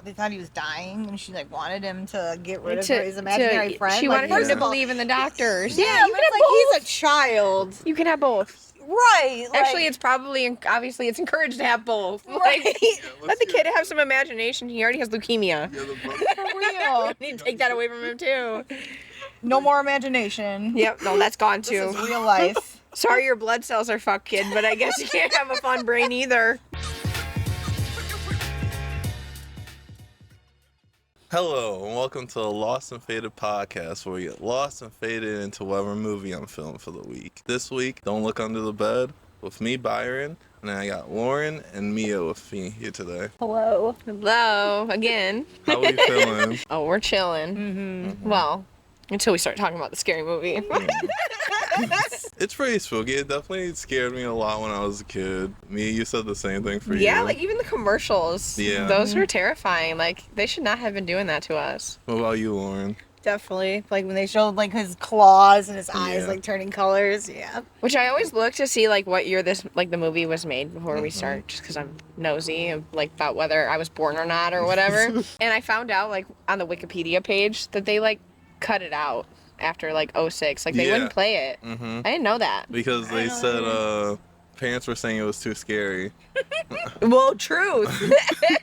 they thought he was dying, and she like wanted him to get rid of his imaginary friend. She like, wanted him to believe in the doctors. Yeah, but it's like he's a child. You can have both. Right. Like, Actually, it's probably, obviously, it's encouraged to have both. Right. Like, let the kid have some imagination. He already has leukemia. Yeah, for real. You need to take that away from him, too. No more imagination. Yep, no, that's gone, This too. is real life. Sorry your blood cells are fucked, kid, but I guess you can't have a fun brain either. Hello, and welcome to the Lost and Faded podcast, where we get lost and faded into whatever movie I'm filming for the week. This week, Don't Look Under the Bed, with me, Byron, and I got Lauren and Mia with me here today. Hello. Hello, again. How we feeling? Oh, we're chilling. Mm-hmm. Well, until we start talking about the scary movie. It's pretty spooky. It definitely scared me a lot when I was a kid. Mia, you said the same thing for you. Yeah, like even the commercials. Yeah. Those were terrifying. Like, they should not have been doing that to us. What about you, Lauren? Definitely. Like when they showed like his claws and his eyes Yeah. like turning colors. Yeah. Which I always look to see like what year this like the movie was made before we start, just because I'm nosy of, like about whether I was born or not or whatever. And I found out like on the Wikipedia page that they like cut it out after like 06. Like they Yeah. wouldn't play it. Mm-hmm. I didn't know that. Because they said parents were saying it was too scary. Well, truth.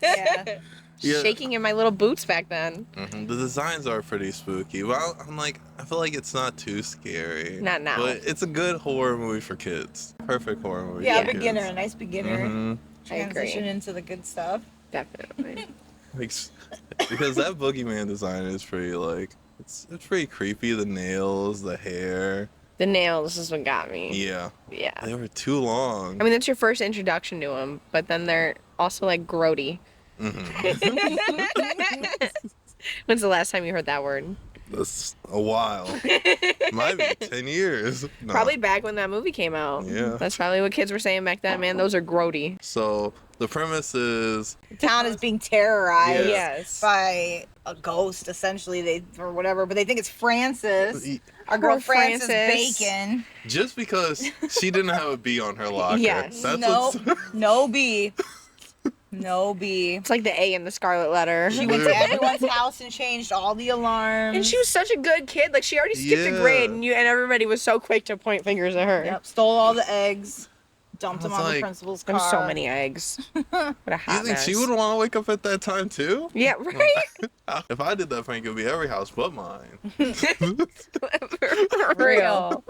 Yeah. Yeah. Shaking in my little boots back then. Mm-hmm. The designs are pretty spooky. Well, I feel like it's not too scary. Not now. But it's a good horror movie for kids. Perfect horror movie. Yeah, for beginner, a kids. nice beginner. Mm-hmm. I agree. Transition into the good stuff. Definitely. Like, because that boogeyman design is pretty it's pretty creepy. The nails, the hair. The nails is what got me. Yeah, Yeah. they were too long. I mean, that's your first introduction to them, but then they're also like grody. Mm-hmm. When's the last time you heard that word? That's a while. Might be 10 years. No. Probably back when that movie came out. Yeah. That's probably what kids were saying back then, man. Those are grody. So the premise is The town is being terrorized Yes. by a ghost, essentially, or whatever, but they think it's Francis. Our Poor girl Francis Francis. Bacon. just because she didn't have a B on her locker. Yes. That's No, what's no B. No B. It's like the A in the Scarlet Letter. She went to everyone's house and changed all the alarms. And she was such a good kid. Like, she already skipped a Yeah. grade, and everybody was so quick to point fingers at her. Yep, stole all the eggs, dumped them I was on the like, principal's There car. was so many eggs. What a You hot think mess. she would want to wake up at that time too? Yeah, right? If I did that, Frank, it would be every house but mine. For real.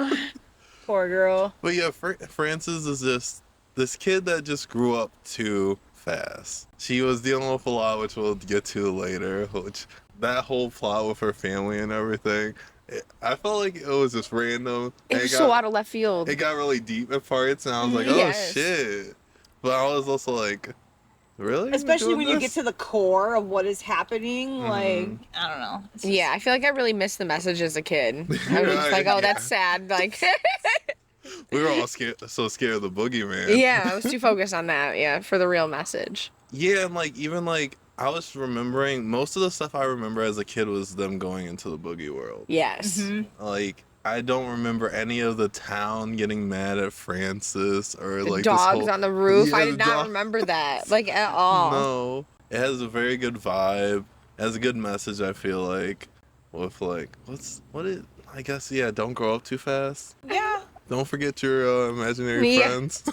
Poor girl. But yeah, Frances is just this kid that just grew up too fast. She was dealing with a lot, which we'll get to later, which that whole plot with her family and everything, I felt like it was just random. It was so out of left field. It got really deep at parts, and I was like, oh Yes. shit. But I was also like, really? We're Especially doing when you this? get to the core of what is happening. Like, I don't know. It's just- Yeah, I feel like I really missed the message as a kid. I was just like, oh, that's sad. Like, We were all so scared of the boogeyman. yeah, I was too focused on that. Yeah, for the real message. Yeah, and like even like I was remembering most of the stuff I remember as a kid was them going into the boogie world. Yes. Like I don't remember any of the town getting mad at Francis or The like dogs this whole, on the roof. Yeah, I the did not dog- remember that, like, at all. No, it has a very good vibe. It has a good message. I feel like with like I guess yeah. Don't grow up too fast. Yeah. Don't forget your imaginary Yeah. friends.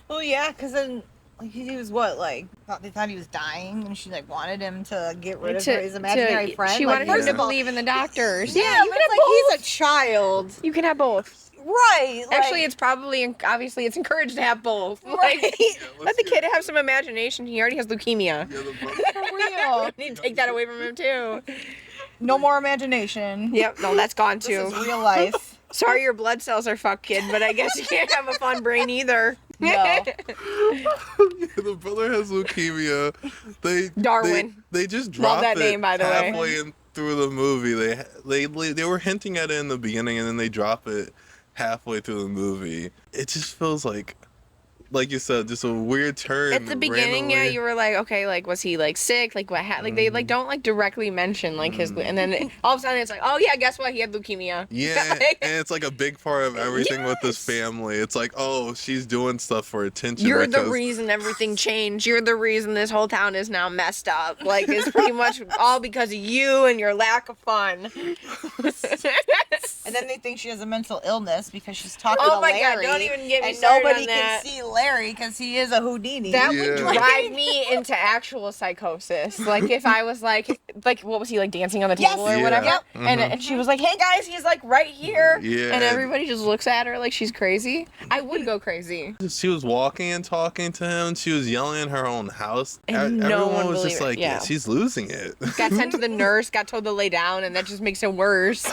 Well, yeah, because then like, he was what, like, they thought he was dying, and she like wanted him to get rid of his imaginary friend. She like, wanted him first to of all- believe in the doctors. Yeah, you but can have it's like both. he's a child. You can have both. Right. Like, Actually, it's probably, obviously, it's encouraged to have both. Right. Like, let the kid have some imagination. He already has leukemia. for real. You need to take that away from him, too. No more imagination. Yep, no, that's gone, This too. is real life. Sorry your blood cells are fucked, kid, but I guess you can't have a fun brain either. No. The brother has leukemia. Darwin. They just Love dropped that it name, by the way. halfway in through the movie. They were hinting at it in the beginning, and then they drop it halfway through the movie. It just feels like like you said, just a weird turn. At the beginning, randomly. you were like, okay, like, was he, like, sick? Like, what like, they, like, don't, like, directly mention, like, his, and then all of a sudden it's like, oh, yeah, guess what? He had leukemia. Yeah, and it's, like, a big part of everything with this family. It's like, oh, she's doing stuff for attention. You're the reason everything changed. You're the reason this whole town is now messed up. Like, it's pretty much all because of you and your lack of fun. And then they think she has a mental illness because she's talking Oh to my Larry. God, don't even get me and started nobody on that. can see Larry because he is a Houdini. That would Yeah. drive me into actual psychosis. Like, if I was like, what was he, like, dancing on the Yes. table or Yeah. whatever? Yep. And she was like, hey, guys, he's, like, right here. Yeah. And everybody just looks at her like she's crazy. I would go crazy. She was walking and talking to him. She was yelling in her own house. And no Everyone one was just believed it. like, Yeah. she's losing it. Got sent to the nurse, got told to lay down, and that just makes it worse.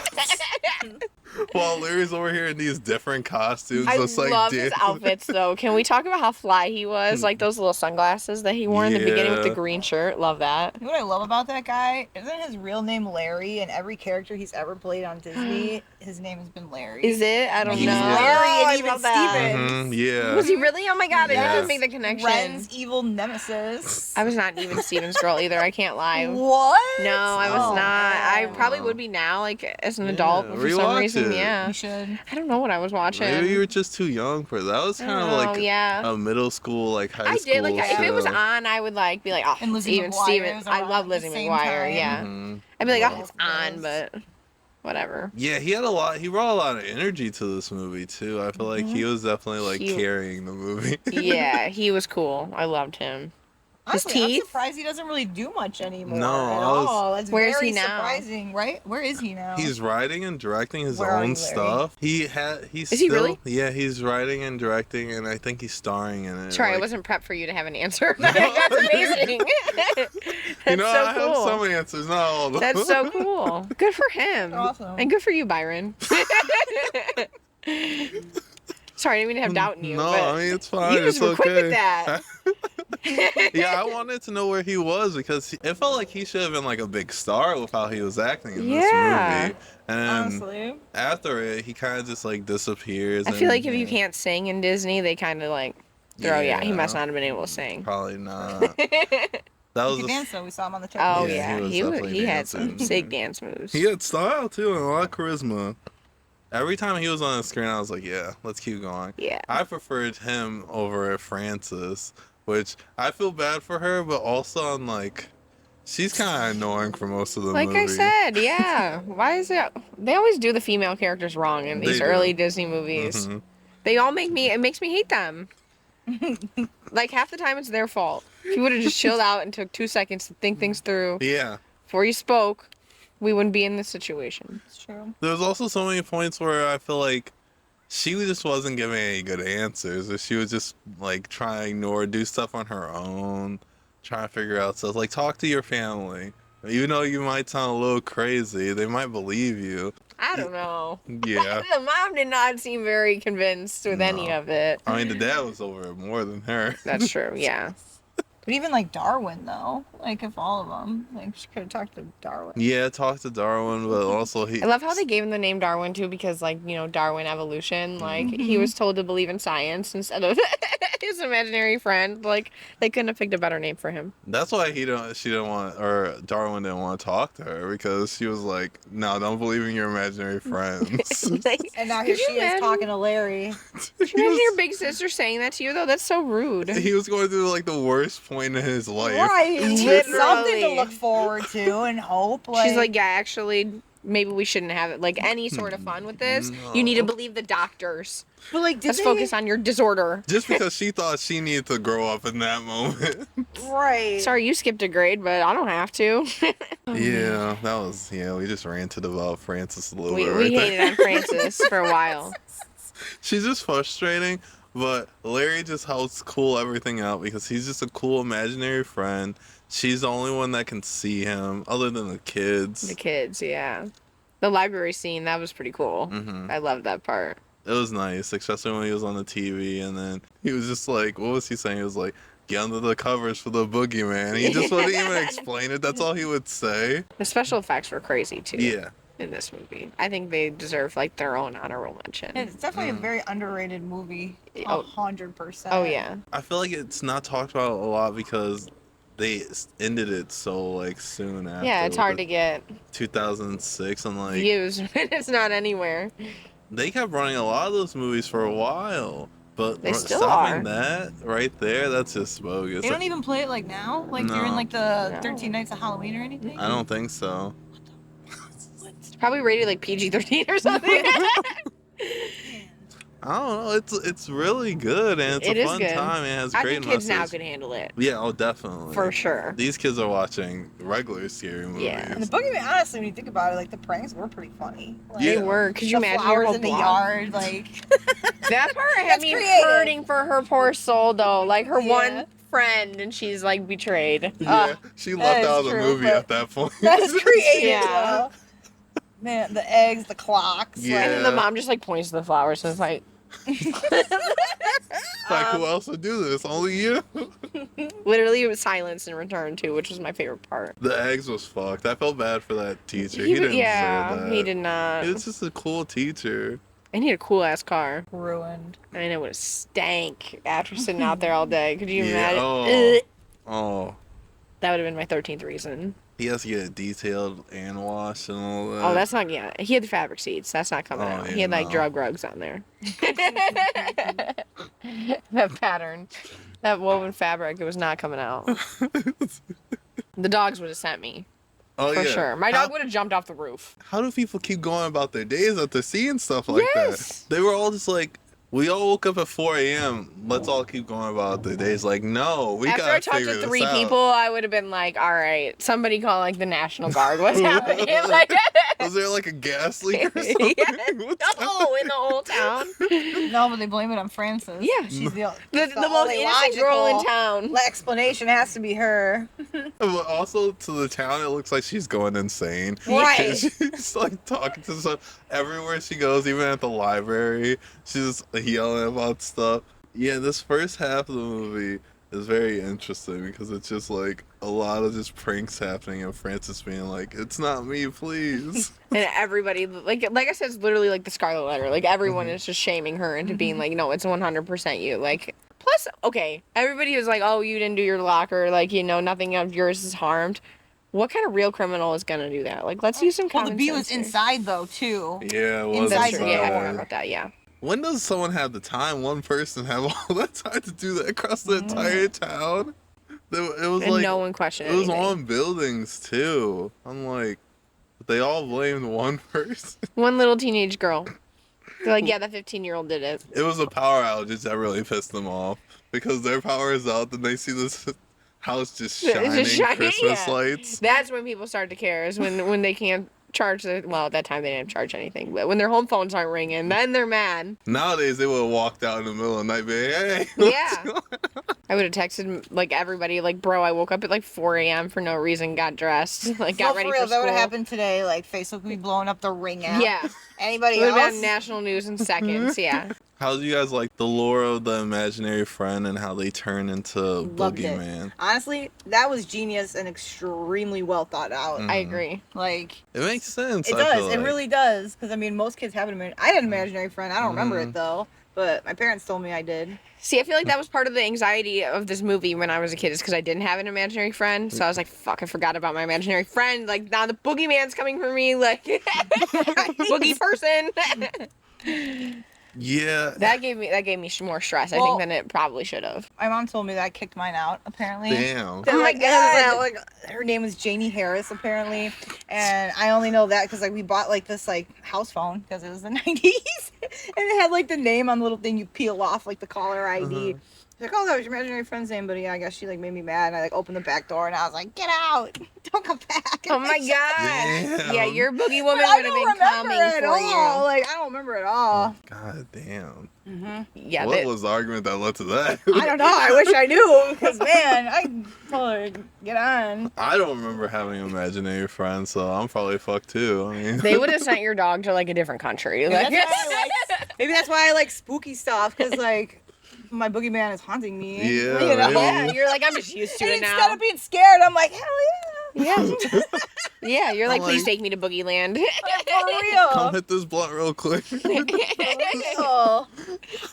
While Larry's over here in these different costumes. I just, like, love his outfits, though. Can we talk about how fly he was? Like those little sunglasses that he wore in the beginning with the Yeah. green shirt. Love that. You know what I love about that guy? Isn't his real name Larry? And every character he's ever played on Disney, his name has been Larry. Is it? I don't He know. was Larry and I even love that. Steven. Yeah. Was he really? Oh my god, I Yes. didn't make the connection. Ren's evil nemesis. I was not even Steven's girl either. I can't lie. What? No, I was Oh, not. I wow. probably would be now, like as an Yeah, adult, but for some rewatch reason, it. yeah. You should. I don't know what I was watching. Maybe you were just too young for that. Was kind of like yeah. a middle school, like high I school did like if it was show. on, I would like be like, oh, And Lizzie even McGuire Steven. was I around love at the Lizzie same McGuire. time. Yeah, Mhm. I'd be like, oh, Both it's of on, those. but whatever. Yeah, he brought a lot of energy to this movie too. I feel like he was definitely like He- carrying the movie. Yeah, he was cool. I loved him. His Honestly, I'm teeth? surprised he doesn't really do much anymore No, at I was- all. That's Where is very he now? surprising, right? Where is he now? He's writing and directing his Where are own you, Larry? stuff. He's Is he still, really? Yeah, he's writing and directing, and I think he's starring in it. Sorry, I like- wasn't prepped for you to have an answer. That's amazing. That's You know, so I cool. have some answers, not all of them. That's so cool. Good for him. Awesome. And good for you, Byron. Sorry, I didn't mean to have doubt in you. No, but I mean it's fine. you just it's were quick okay. with that. Yeah, I wanted to know where he was because it felt like he should have been like a big star with how he was acting in this Yeah. movie. And then Honestly. after it, he kind of just like disappears. I feel like if you can't sing in Disney, they kind of like throw you out. He must not have been able to sing. Probably not. That was He the could dance though. We saw him on the Oh TikTok. Yeah, yeah, he was definitely he had some dancing. sick dance moves. he had style too and a lot of charisma. Every time he was on the screen, I was like, yeah, let's keep going. Yeah. I preferred him over Frances, which I feel bad for her, but also I'm like, she's kind of annoying for most of the Like movie. I said, yeah. Why is it? They always do the female characters wrong in these They do. early Disney movies. Mhm. They all make me. It makes me hate them. Like half the time, it's their fault. If you would have just chilled out and took 2 seconds to think things through Yeah. before you spoke, we wouldn't be in this situation. It's true. There was also so many points where I feel like she just wasn't giving any good answers, or she was just like trying to do stuff on her own, trying to figure out stuff. Like talk to your family. Even though you might sound a little crazy, they might believe you. I don't know. Yeah. The mom did not seem very convinced with any No. of it. I mean, the dad was over it more than her. That's true. Yeah. But even like Darwin though, like if all of them, like she could have talked to Darwin. Yeah, talk to Darwin, but also he. I love how they gave him the name Darwin too, because like Darwin evolution. Like he was told to believe in science instead of his imaginary friend. Like they couldn't have picked a better name for him. That's why she didn't want, or Darwin didn't want to talk to her because she was like, "No, don't believe in your imaginary friends." Like, And now here could you she is imagine- talking to Larry. Could you imagine your big sister saying that to you though? That's so rude. He was going through like the worst point in his life. Right. Literally. Something to look forward to and hope. Like, She's like, yeah, actually, maybe we shouldn't have it. Like any sort of fun with this. No. You need to believe the doctors. but like, did Let's they, focus on your disorder. Just because she thought she needed to grow up in that moment. Right. Sorry, you skipped a grade, but I don't have to. Yeah, that was, we just ranted about Frances a little we bit we right there. hated on Francis for a while. She's just frustrating, but Larry just helps cool everything out because he's just a cool imaginary friend. She's the only one that can see him, other than the kids. The kids, yeah. The library scene, that was pretty cool. Mhm. I loved that part. It was nice, especially when he was on the TV, and then he was just like, what was he saying? He was like, get under the covers for the boogeyman. He just wouldn't even explain it. That's all he would say. The special effects were crazy too. Yeah. in this movie. I think they deserve like their own honorable mention. It's definitely a very underrated movie. 100%. Oh yeah. I feel like it's not talked about a lot because they ended it so like soon after. Yeah, it's hard to get 2006 and like views. It's not anywhere. They kept running a lot of those movies for a while, but They still stopping are. that right there, that's just bogus. They don't even play it like now? Like during like the 13 Nights of Halloween or anything? I don't think so. It's probably rated like PG-13 or something. I don't know. It's really good and it's It a is fun good. time and it has I great think kids now messages. can handle it. Yeah, oh definitely. For sure. These kids are watching regular scary movies. Yeah. And the boogeyman, honestly, when you think about it, like the pranks were pretty funny. Like, They were. Could you the imagine your flowers whole in the block? yard, like. That part had That's me creative. hurting for her poor soul, though. Like her Yeah. one friend, and she's like betrayed. Yeah, she left is out of the true, movie but at that point. That's creative. Yeah. Though. Man, the eggs, the clocks. Yeah. And then the mom just like points to the flowers and is like, Like, who else would do this? Only you? literally it was silence in return too, which was my favorite part. The eggs was fucked. I felt bad for that teacher. He didn't deserve that. he did not. He was just a cool teacher. And he had a cool ass car. Ruined. And it would have stank after sitting out there all day. Could you imagine? Oh. Ugh. Oh. That would have been my 13th reason. He has to get it detailed and washed and all that. Oh, that's not, yeah. He had the fabric seats. That's not coming Oh, out. yeah, He had like no. drug rugs on there. That pattern. That woven fabric, it was not coming out. The dogs would have sent me. Oh, For yeah. sure. My dog would have jumped off the roof. How do people keep going about their days after seeing stuff like Yes. that? They were all just like, we all woke up at 4 a.m. Let's all keep going about their days. Like, no, we After I gotta talked figure to this 3 out. people, I would have been like, all right, somebody call like the National Guard. What's happening? Like, Was there like a gas leak or something? yeah. What's No, in the whole town. No, but they blame it on Frances. Yeah. She's the The most only innocent girl in logical town. explanation has to be her. But also to the town, it looks like she's going insane. Right. She's like talking to stuff everywhere she goes, even at the library. She's yelling about stuff. Yeah, this first half of the movie is very interesting because it's just like a lot of just pranks happening and Frances being like, "It's not me, please." And everybody, like I said, it's literally like the Scarlet Letter. Like everyone is just shaming her into being like, no, it's 100% you. Like, plus, okay, everybody was like, oh, you didn't do your locker. Like, you know, nothing of yours is harmed. What kind of real criminal is gonna do that? Like, let's use some Well, common the bee was sense here. inside though too. Yeah, it was Inside That's true. the Yeah, I door. forgot about that. Yeah. When does someone have the time? One person have all that time to do that across the entire town? It was And like no one questioned it was anything. on buildings too. I'm like, they all blamed one person. One little teenage girl. They're like, yeah, that 15-year-old did it. It was a power outage that really pissed them off because their power is out. Then they see this house just shining, Christmas yeah. lights. That's when people start to care. Is when they can't charge their. Well, at that time they didn't charge anything, but when their home phones aren't ringing, then they're mad. Nowadays they would have walked out in the middle of the night, be like, hey. Yeah. I would have texted like everybody, like, bro, I woke up at like 4 a.m. for no reason, got dressed, like got So ready for real, for that would school. have happened today. Like Facebook would be blowing up the Ring app. Yeah, Anybody it would have else? been national news in seconds. Yeah. How do you guys like the lore of the imaginary friend and how they turn into Loved it. Boogeyman? Honestly, that was genius and extremely well thought out. I agree. Like It makes sense. it I does. feel It like. really does. Because I mean, most kids have an imaginary. I had an imaginary friend. I don't remember it though, but my parents told me I did. See, I feel like that was part of the anxiety of this movie when I was a kid, is because I didn't have an imaginary friend. So I was like, fuck, I forgot about my imaginary friend. Like, now the boogeyman's coming for me. Like, boogie person. Yeah. That gave me more stress, I Well- think, than it probably should have. My mom told me that I kicked mine out. Apparently. Damn. They're Oh my like, God. yeah, like her name was Janie Harris apparently, and I only know that because like we bought like this like house phone because it was the 90s, and it had like the name on the little thing you peel off like the caller ID. She's like, oh, that was your imaginary friend's name, but yeah, I guess she like made me mad, and I like opened the back door, and I was like, get out, don't come back. Oh my god. Damn. Yeah, your boogie But woman I would have don't been remember coming at for all. you. Like I don't remember at all. God damn. Yeah, What that- was the argument that led to that? I don't know. I wish I knew because man, I told her to get on. I don't remember having an imaginary friend, so I'm probably fucked too. I mean, they would have sent your dog to like a different country. Like, Maybe that's why I like spooky stuff because like my boogeyman is haunting me. Yeah, you know? maybe. yeah, you're like, I'm just used to And it instead now. of being scared, I'm like, hell Yeah. Yeah, you're like, I'm please like- take me to Boogie Land. For real. Come hit this blunt real quick. real.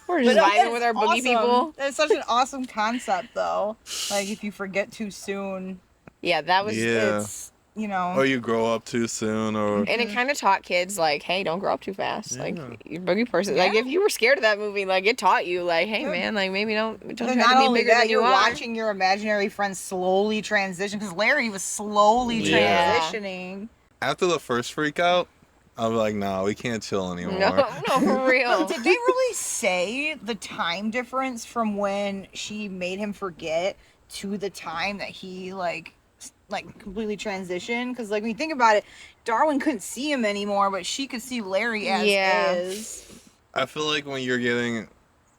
We're But just no, vibing with our boogie awesome. people. That's such an awesome concept, though. Like, if you forget too soon, Yeah, that was... Yeah. it's, you know. Or you grow up too soon, or And it kind of taught kids, like, hey, don't grow up too fast. Like, Yeah. you're a boogie person. Like, Yeah. if you were scared of that movie, like, it taught you, like, hey, Yeah. man, like, maybe don't And try not to be only bigger that, than you you're are. watching your imaginary friend slowly transition, because Larry was slowly Yeah. transitioning. after the first freak out, I'm like, nah, we can't chill anymore. No, for real. Did they really say the time difference from when she made him forget to the time that he like completely transitioned? Because like when you think about it, Darwin couldn't see him anymore, but she could see Larry as Yeah. is. I feel like when you're getting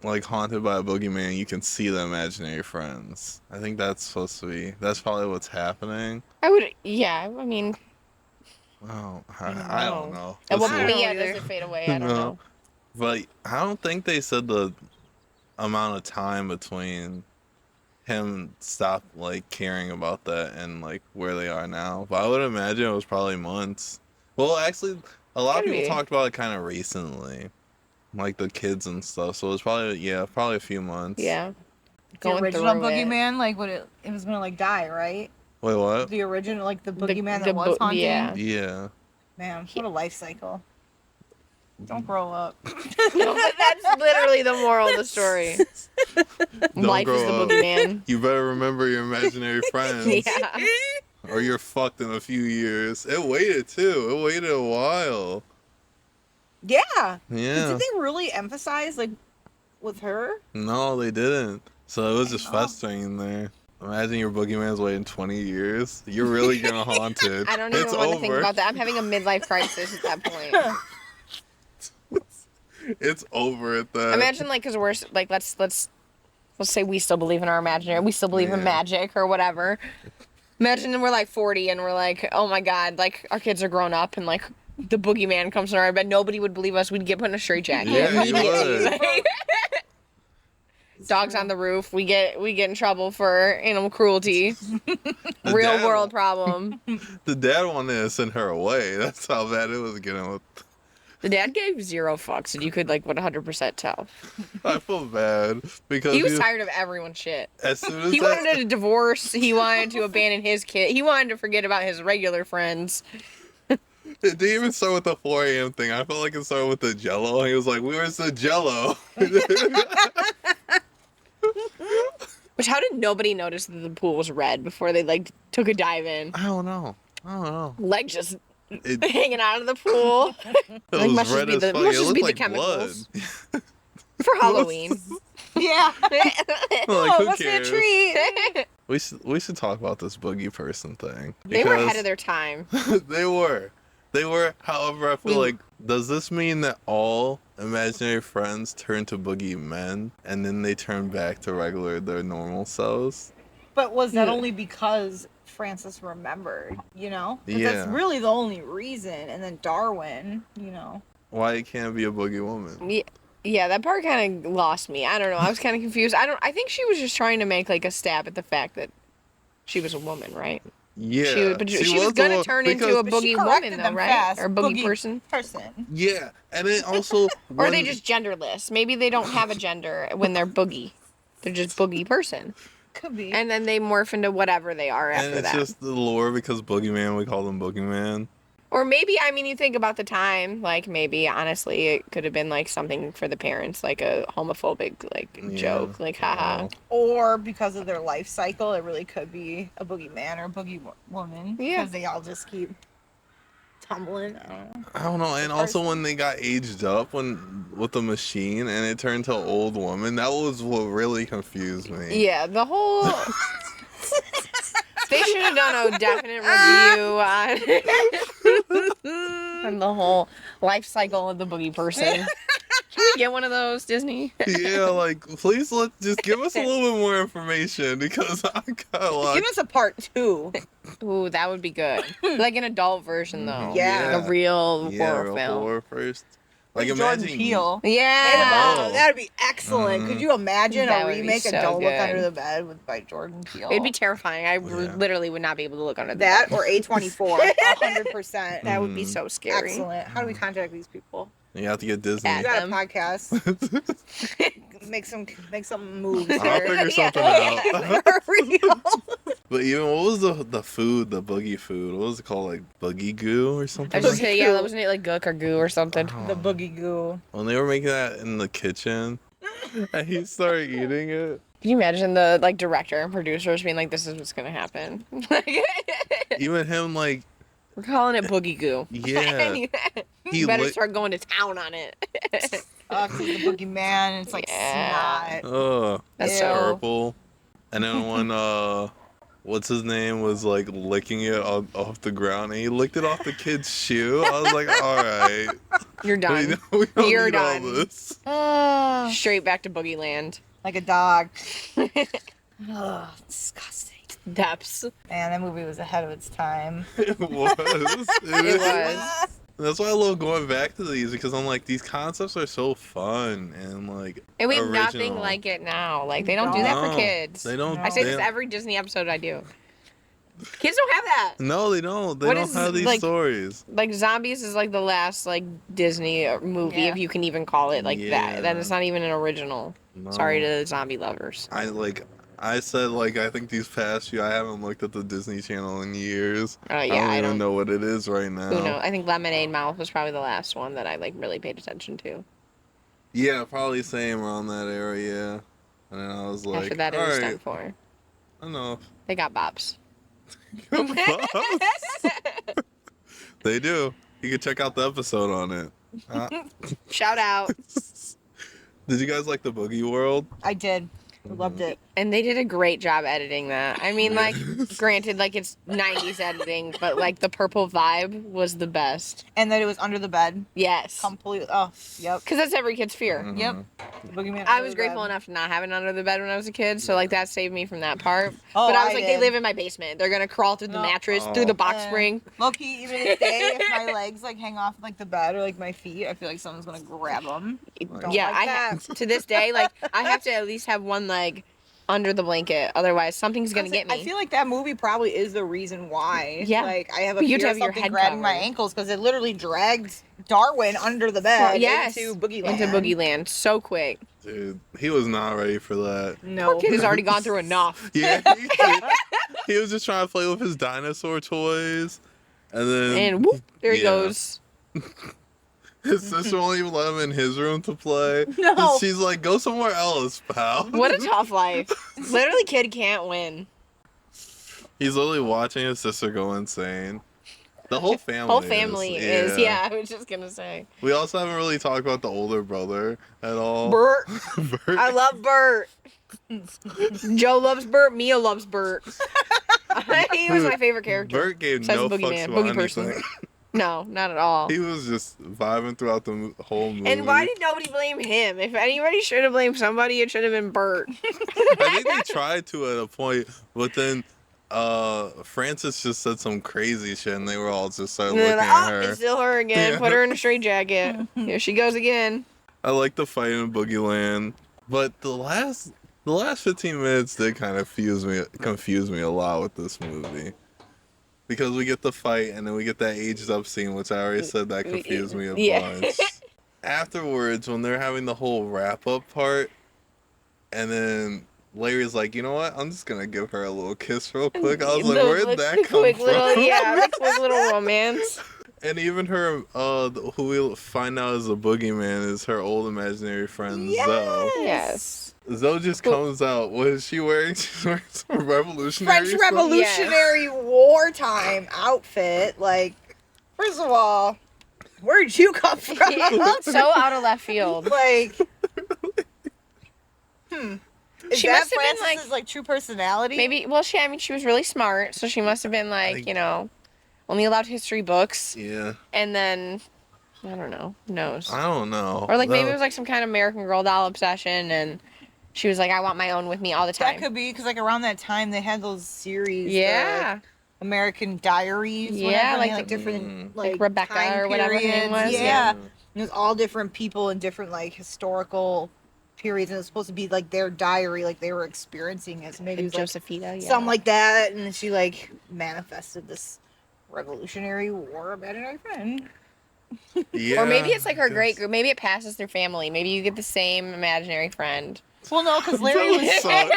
like haunted by a boogeyman, you can see the imaginary friends. I think that's probably what's happening. I mean... Well, I don't know. Well, Let's I don't see. know yeah, either. does it fade away? I don't No. know. But I don't think they said the amount of time between him stop like caring about that and like where they are now. But I would imagine it was probably months. Well, actually, a lot of Could people be. talked about it kind of recently, like the kids and stuff. So it was probably a few months. Yeah. The Going original through it. boogeyman, like what it was gonna like die, right? Wait, what? The original, like the The- boogeyman the that was bo- haunting. yeah. Yeah. Man, what a life cycle. Don't grow up. No, but that's literally the moral of the story. Don't Life is the grow up. boogeyman. You better remember your imaginary friends, Yeah. or you're fucked in a few years. It waited too. It waited a while. Yeah. Yeah. Did they really emphasize like with her? No, they didn't. So it was just Oh. festering in there. Imagine your boogeyman's waiting 20 years. You're really gonna haunt it. I don't even It's want to over. think about that. I'm having a midlife crisis at that point. It's over at that. Imagine like, cause we're like, let's say we still believe in our imaginary, we still believe in Yeah. magic or whatever. Imagine we're like 40 and we're like, oh my god, like our kids are grown up and like the boogeyman comes in our bed. Nobody would believe us. We'd get put in a straitjacket Yeah, you immediately. would. Like, dogs on the roof. We get in trouble for animal cruelty. The Real dad- world problem. The dad wanted to send her away. That's how bad it was getting. With. The dad gave zero fucks, and you could like 100% tell. I feel bad because He was tired of everyone's shit. as soon as He that, wanted a divorce. He wanted to abandon his kid. He wanted to forget about his regular friends. it didn't even start with the 4 a.m. thing. I felt like it started with the Jello. He was like, "Where's the Jello?" Which, how did nobody notice that the pool was red before they like took a dive in? I don't know. Leg just It, hanging out of the pool it Like, was must just red be as the- fuck. must It just looked be the like chemicals. blood. for Halloween. Yeah. Like, Oh, who what's the cares? treat? We should talk about this boogie person thing. They were ahead because- of their time. They were. However, I feel like, does this mean that all imaginary friends turn to boogie men and then they turn back to their normal selves? But was that Yeah. only because Francis remembered, you know? 'Cause Yeah. that's really the only reason. And then Darwin, you know. Why it can't be a boogie woman? Yeah, that part kind of lost me. I don't know. I was kind of confused. I think she was just trying to make like a stab at the fact that she was a woman, right? Yeah. She was the gonna one- turn into because- a But she boogie corrected woman, though, them right? fast. Or boogie person. Person. Yeah, and then also... Or are they just genderless? Maybe they don't have a gender when they're boogie. They're just boogie person. Could be. And then they morph into whatever they are And after it's that. just the lore because boogeyman, we call them boogeyman. Or maybe, I mean, you think about the time, like maybe, honestly, it could have been like something for the parents, like a homophobic, like, Yeah. joke, like, haha. Or because of their life cycle, it really could be a boogeyman or a boogie woman. Yeah. Because they all just keep tumbling. I don't know. I don't know, and also when they got aged up with the machine and it turned to an old woman, that was what really confused me. Yeah, the whole... They should have done a definite review on the whole life cycle of the boogie person. Can we get one of those, Disney? Yeah, like please just give us a little bit more information because I got a lot. Give us a part 2. Ooh, that would be good. Like an adult version, though. Yeah. Like a real Yeah, horror real film. horror first. Like Jordan imagine Peele. Yeah. Oh. That'd be excellent. Could you imagine That a would be remake so of Don't Look good. Under the Bed by Jordan Peele? It'd be terrifying. I Yeah. literally would not be able to look under that or A24. 100%. That would be so scary. Excellent. How do we contact these people? You have to get Disney. At You got them. a podcast. make some moves I'll here. figure something out. For real. But even what was the food, the boogie food? What was it called? Like boogie goo or I something? was just saying, yeah, wasn't it like gook or goo or something? The boogie goo. When they were making that in the kitchen, and he started eating it. Can you imagine the like director and producers being like, "This is what's gonna happen"? Even him, like, We're calling it boogie goo. yeah, you he better licked. start going to town on it. Cause the boogeyman. It's like Yeah. snot. Oh, That's Ew. so. purple. And then when what's his name was like licking it off the ground, and he licked it off the kid's shoe. I was like, all right, You're done. we don't You're need all done. this. Straight back to boogie land. Like a dog. Ugh, disgusting. Depths. Man, that movie was ahead of its time. It was. It was. That's why I love going back to these, because I'm like, these concepts are so fun and like And we have original. nothing like it now. Like they don't do that for No, kids. They don't. I say they this don't- every Disney episode I do. Kids don't have that. No, they don't. They What don't is, have these like- stories. Like zombies is like the last like Disney movie, Yeah. if you can even call it like Yeah. that. Then it's not even an original. No. Sorry to the zombie lovers. I said, like, I think these past few, I haven't looked at the Disney Channel in years. Yeah, I I don't don't even know what it is right now. Who knows? I think Lemonade Mouth was probably the last one that I like really paid attention to. Yeah, probably same around that area. And then I was like, After that, it all was right, done for. enough. They got bops. They do. You can check out the episode on it. Shout out. Did you guys like the Boogie World? I did. I loved it. And they did a great job editing that. I mean, like, granted, like, it's 90s editing, but, like, the purple vibe was the best. And that it was under the bed. Yes. Completely. Oh, yep. Because that's every kid's fear. Mhm. Yep. The boogeyman I under was the grateful bed. enough to not have it under the bed when I was a kid, so, like, that saved me from that part. Oh, but I was like, they did. live in my basement. They're going to crawl through the No. mattress, through the box Uh, spring. Low-key, even today, if my legs like hang off like the bed or like my feet, I feel like someone's gonna grab them. Don't Yeah, like to this day, like, I have to at least have one leg under the blanket. Otherwise, something's going to get me. I feel like that movie probably is the reason why. Yeah. Like I have a But you'd fear have of your something head grabbing my covered. ankles because it literally dragged Darwin under the bed Yes. into Boogie Land. Into Boogie Land so quick. Dude, he was not ready for that. No. Kid has already gone through enough. Yeah, he was just trying to play with his dinosaur toys. And then And whoop, there he Yeah. goes. his sister won't even let him in his room to play. No. She's like, go somewhere else, pal. What a tough life. Literally, kid can't win. He's literally watching his sister go insane. The whole family. Whole family is, yeah, I was just gonna say. We also haven't really talked about the older brother at all. Bert. Bert. I love Bert. Joe loves Bert. Mia loves Bert. He was my favorite character. Bert gave Besides no the fucks boogeyman, about boogie person. anything. No, not at all. He was just vibing throughout the whole movie. And why did nobody blame him? If anybody should have blamed somebody, it should have been Bert. I think they tried to at a point, but then Francis just said some crazy shit, and they were all just started And they're looking like, at oh, her. it's still her again. Yeah. Put her in a straitjacket. Here she goes again. I like the fight in Boogie Land, but the last 15 minutes did kind of confuse me a lot with this movie. Because we get the fight and then we get that aged up scene, which I already said that confused me a Yeah. bunch. Afterwards, when they're having the whole wrap up part, and then Larry's like, you know what? I'm just gonna give her a little kiss real quick. I was like, where'd that come quick from? little, yeah, the quick little romance. And even her, who we'll find out is a boogeyman, is her old imaginary friend Zoe. Yes. Zoe just comes out. What is she wearing? She's wearing some revolutionary French stuff. Revolutionary wartime outfit. Like, first of all, where'd you come from? So out of left field. Like, Is She that must have been, Francis's, like true personality? Maybe, well, she was really smart, so she must have been like, Like- you know, only allowed history books, Yeah. and then, I don't know, who knows? I don't know. Or like maybe No. it was like some kind of American Girl doll obsession, and she was like, I want my own with me all the That time. could be because like around that time they had those series. Yeah. American Diaries. Yeah, whatever, like they had, the- different like Rebecca time or whatever her name periods. was, Yeah. yeah. And it's all different people in different like historical periods, and it's supposed to be like their diary, like they were experiencing it. So maybe it was like Josephina, yeah. something like that, and then she like manifested this Revolutionary War imaginary friend. Yeah. Or maybe it's like her guess. great. Maybe it passes through family. Maybe you get the same imaginary friend. Well, no, because That Larry would was suck.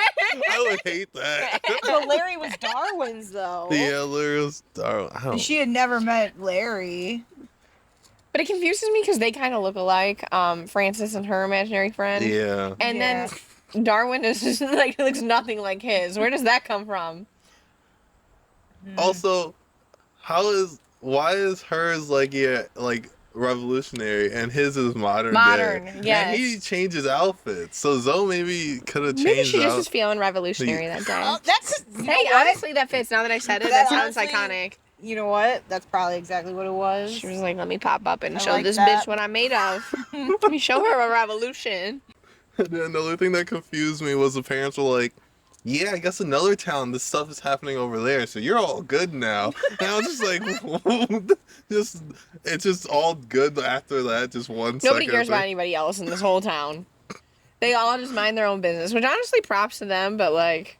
I would hate that. but Larry was Darwin's though. Yeah, Larry was Darwin. I And don't. she had never met Larry. But it confuses me because they kind of look alike. Francis and her imaginary friend. Yeah. And Yeah. then Darwin is just like looks nothing like his. Where does that come from? Also, why is hers like revolutionary and his is modern Modern, day? yes. And he changes outfits. So Zoe maybe could have Maybe changed she just out. was feeling revolutionary that day. That's you know Hey, what? honestly, that fits. Now that I said it, That that sounds honestly- iconic. You know what? That's probably exactly what it was. She was like, let me pop up and I show like this that. bitch what I'm made of. Let me show her a revolution. And then another thing that confused me was the parents were like, yeah, I guess another town, this stuff is happening over there, so you're all good now. And I was just like, it's just all good after that, just one Nobody second cares thing. about anybody else in this whole town. They all just mind their own business, which honestly props to them, but like,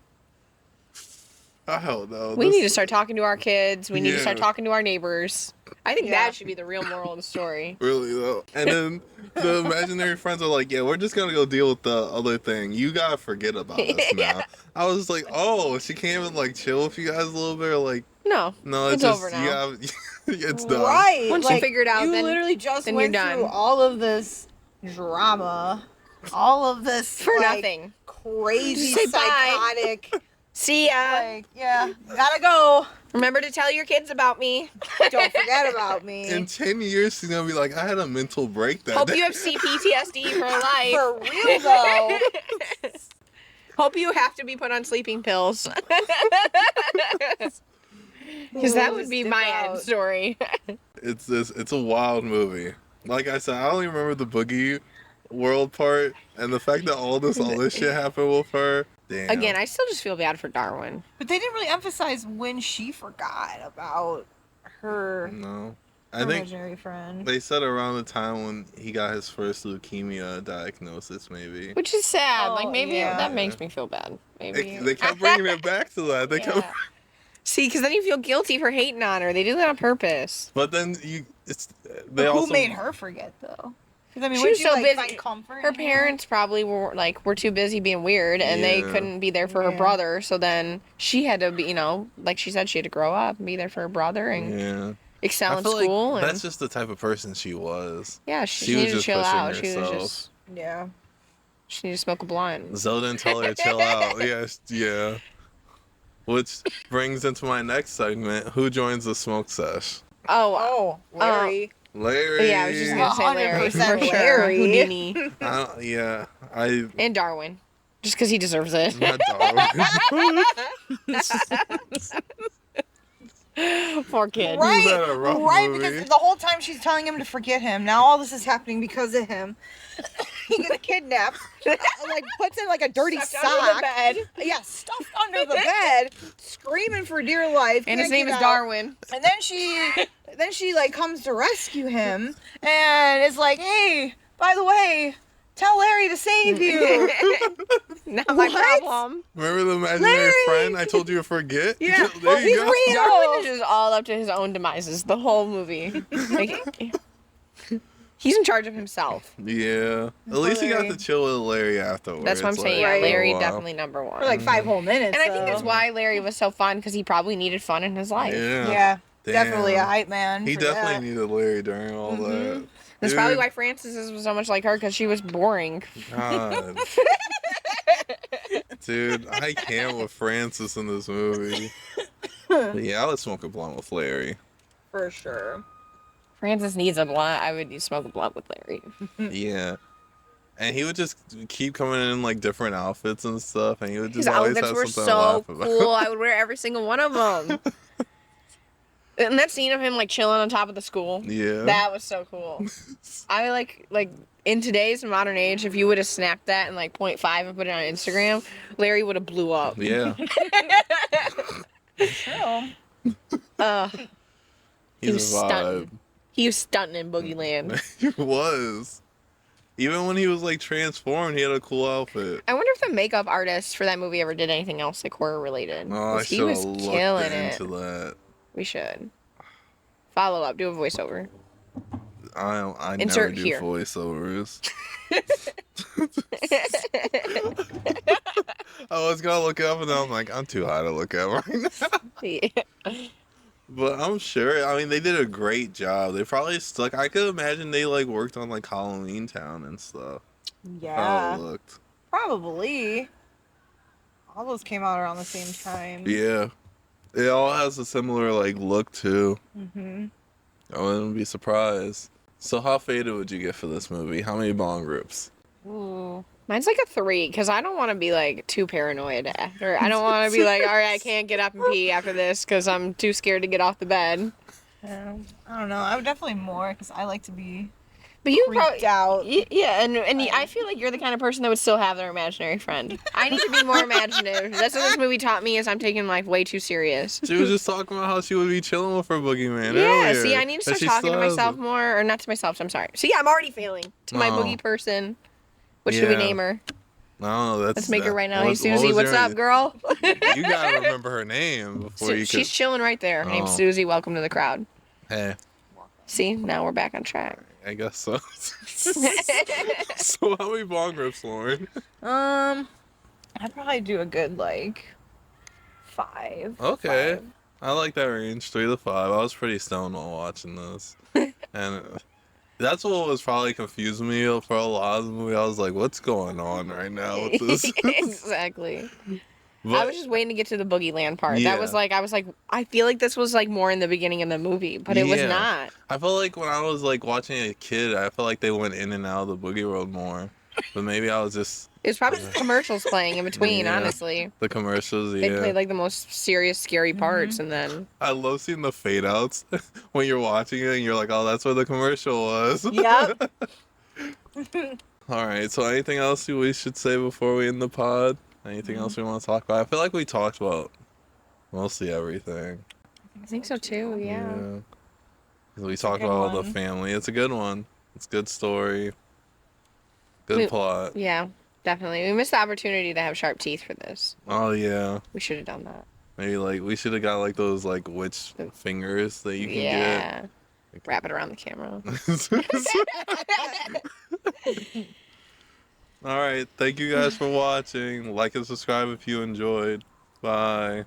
I don't know. we need to start talking to our kids. We need to start Yeah. talking to our neighbors. I think Yeah. that should be the real moral of the story. Really though. And then the imaginary friends are like, yeah, we're just gonna go deal with the other thing. You gotta forget about this now. I was like, oh, she can't even like chill with you guys a little bit, or like, No, no, it's just over now. yeah, it's done. Right. Once you figure it out, you then- literally just then went you're through done. all of this drama, all of this For like, nothing. crazy Just say bye. psychotic. See ya. Like, yeah, gotta go. Remember to tell your kids about me. Don't forget about me. In 10 years, she's gonna be like, I had a mental break that Hope day. you have CPTSD for life. For real though. Hope you have to be put on sleeping pills. Because that would be Stick my out. end story. It's a wild movie. Like I said, I only remember the boogie world part, and the fact that all this shit happened with her. Damn. Again, I still just feel bad for Darwin. But they didn't really emphasize when she forgot about her No. I think imaginary friend. they said around the time when he got his first leukemia diagnosis, maybe. Which is sad. Oh, like, maybe yeah. that makes me feel bad. Maybe. They kept bringing it back to that. They kept, Yeah. See, because then you feel guilty for hating on her. They do that on purpose. but then they But who also made her forget though? Because I mean, She wouldn't was you so like busy. find comfort? Her in parents probably were too busy being weird, and they Yeah. couldn't be there for her Yeah. brother. So then she had to be, like she said, she had to grow up and be there for her brother and Yeah. excel I in feel school. like and that's just the type of person she was. yeah, she she was needed to just chill pushing out. She was herself. just Yeah. she needed to smoke a blunt. Zoe didn't tell her to chill out. Yes, yeah. Which brings into my next segment. Who joins the smoke sesh? Oh, Larry. Larry. yeah, I was just gonna say Larry for 100% sure. Larry. Houdini I and Darwin, just because he deserves it. not Darwin. Poor kid. Right, He was at a rough right. movie. Because the whole time she's telling him to forget him. Now all this is happening because of him. He gets kidnapped, like puts in like a dirty Stuffed sock. under the bed. Yeah, stuffed under the bed, screaming for dear life. And his can't name get is out. Darwin. And then she like comes to rescue him, and is like, "Hey, by the way, tell Larry to save you." Not my What? problem. Remember the imaginary Larry! friend I told you to forget? Yeah, There well, you he's go. real. Darwin is just all up to his own demises. The whole movie. Like, he's in charge of himself. Yeah. At least he got Larry. to chill with Larry afterwards. That's what I'm saying. Right. Yeah, Larry Wow. definitely number one. For like 5 whole minutes. and I think that's though. why Larry was so fun because he probably needed fun in his life. Yeah. Yeah, Damn. definitely a hype man. He for definitely that. needed Larry during all that. That's Dude, probably why Frances was so much like her because she was boring. God. Dude, I can't with Francis in this movie. But yeah, I would smoke a blunt with Larry. For sure. Frances needs a blunt. I would smoke a blunt with Larry. Yeah. And he would just keep coming in like different outfits and stuff, and he would His just always outfits have were something so to laugh about. cool. I would wear every single one of them. And that scene of him like chilling on top of the school. Yeah. That was so cool. I like in today's modern age, if you would have snapped that in like 0.5 and put it on Instagram, Larry would have blew up. Yeah. True. Uh, He's was a vibe. stunning. He was stunting in Boogieland. He was. Even when he was like transformed, he had a cool outfit. I wonder if the makeup artist for that movie ever did anything else like horror related. Oh, I He should was have killing looked it. into that. We should. Follow up. Do a voiceover. I Insert never do here. voiceovers. I was gonna look it up and then I'm like, I'm too high to look at right now. Yeah. But I'm sure. I mean, they did a great job. They probably stuck. I could imagine they like worked on like Halloween Town and stuff. How Yeah, it looked. probably. All those came out around the same time. Yeah, it all has a similar like look too. Mhm. I wouldn't be surprised. So, how faded would you get for this movie? How many bong rips? Ooh. Mine's like a 3 because I don't want to be like too paranoid after. I don't want to be like, all right, I can't get up and pee after this because I'm too scared to get off the bed. I don't know. I would definitely more because I like to be But you freaked probably out. yeah, and I feel like you're the kind of person that would still have their imaginary friend. I need to be more imaginative. That's what this movie taught me is I'm taking life way too serious. She was just talking about how she would be chilling with her boogeyman Yeah, earlier. see, I need to And start she talking to still has myself it. more, or not to myself. I'm sorry. See, I'm already failing to my No. boogie person. What should we Yeah. name her? I don't know. Let's make her right now. Hey, What Susie, was what's your- up, girl? You gotta remember her name before you She's could. chilling right there. Her name's Oh. Susie. Welcome to the crowd. Hey, See, now we're back on track. I guess so. So how many bong rips, Lauren? I'd probably do a good like 5. Okay. 5. I like that range, 3 to 5. I was pretty stoned while watching this, and that's what was probably confusing me for a lot of the movie. I was like, "What's going on right now with this?" Exactly. But, I was just waiting to get to the Boogie Land part. Yeah. That was like, I was like, I feel like this was like more in the beginning of the movie, but it was Yeah. not. I felt like when I was like watching a kid, I felt like they went in and out of the boogie world more. But maybe I was just It was probably the commercials playing in between, Yeah. honestly. the commercials. They Yeah, played like the most serious, scary parts, and then I love seeing the fade outs when you're watching it and you're like, "Oh, that's where the commercial was." Yep. All right. So, anything else we should say before we end the pod? Anything else we want to talk about? I feel like we talked about mostly everything. I think so too. Yeah. We It's a talked good about the one. family. It's a good one. It's a good story. Good plot. Yeah, definitely. We missed the opportunity to have sharp teeth for this. Oh yeah. We should have done that. Maybe like we should have got like those like witch fingers that you can Yeah. Wrap it around the camera. get. All right. Thank you guys for watching. Like and subscribe if you enjoyed. Bye.